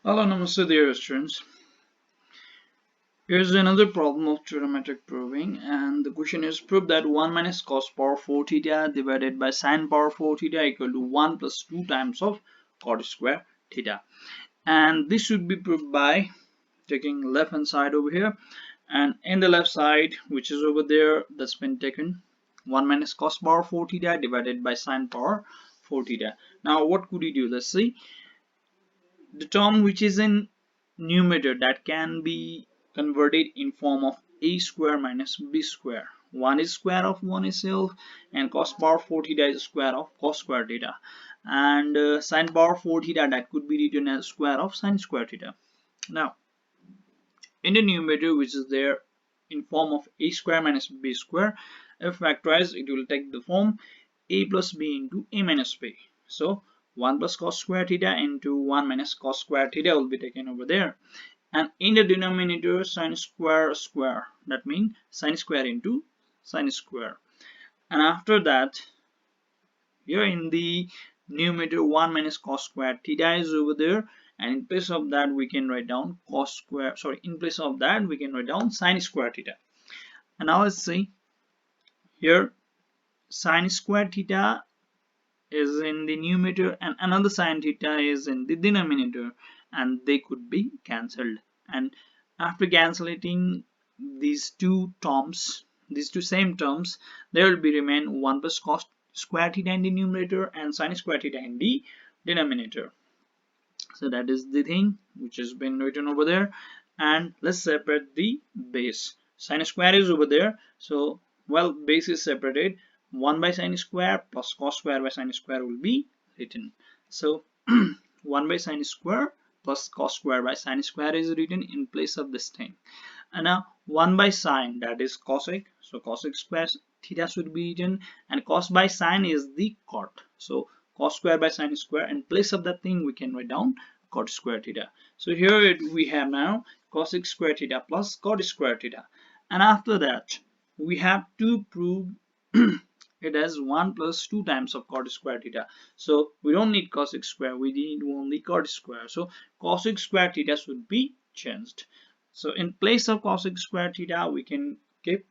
Hello, namaste dear students. Here's another problem of trigonometric proving, and the question is prove that 1 minus cos power 4 theta divided by sin power 4 theta equal to 1 plus 2 times of cot square theta. And this should be proved by taking left hand side over here, and in the left side, which is over there, that's been taken 1 minus cos power 4 theta divided by sin power 4 theta. Now what could you do? Let's see. The term which is in numerator that can be converted in form of a square minus b square. 1 is square of 1 itself, and cos power 4 theta is square of cos square theta, and sin power 4 theta that could be written as square of sin square theta. Now in the numerator, which is there in form of a square minus b square, if factorized it will take the form a plus b into a minus b. So 1 plus cos square theta into 1 minus cos square theta will be taken over there, and in the denominator sin square square, that means sin square into sin square. And after that, here in the numerator 1 minus cos square theta is over there, and in place of that we can write down cos square, sorry, in place of that we can write down sin square theta. And now let's see here, sin square theta is in the numerator and another sin theta is in the denominator, and they could be cancelled. And after cancelling these two terms, these two same terms, there will be remain 1 plus cos square theta in the numerator and sin square theta in the denominator. So that is the thing which has been written over there. And let's separate the base. Sin square is over there, so well, base is separated. 1 by sin square plus cos square by sin square will be written. So 1 by sin square plus cos square by sin square is written in place of this thing. And now 1 by sin, that is cosec, so cosec square theta should be written, and cos by sin is the cot, so cos square by sin square. In place of that thing we can write down cot square theta. So here we have now cosec square theta plus cot square theta, and after that we have to prove it as 1 plus 2 times of cot square theta. So we don't need cosec square, we need only cot square, so cosec square theta should be changed. So in place of cosec square theta we can keep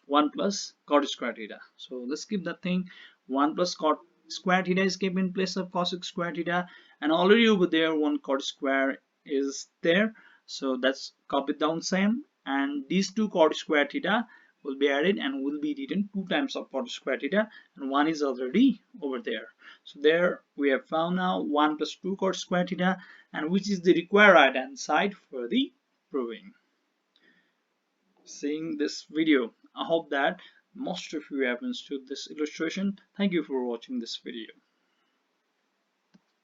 1 plus cot square theta. So let's keep that thing. 1 plus cot square theta is kept in place of cosec square theta, and already over there one cot square is there, so that's copied down same, and these two cot square theta will be added and will be written 2 times of cot square theta, and 1 is already over there. So there we have found now 1 plus 2 cot square theta, and which is the required right hand side for the proving. Seeing this video, I hope that most of you have understood this illustration. Thank you for watching this video.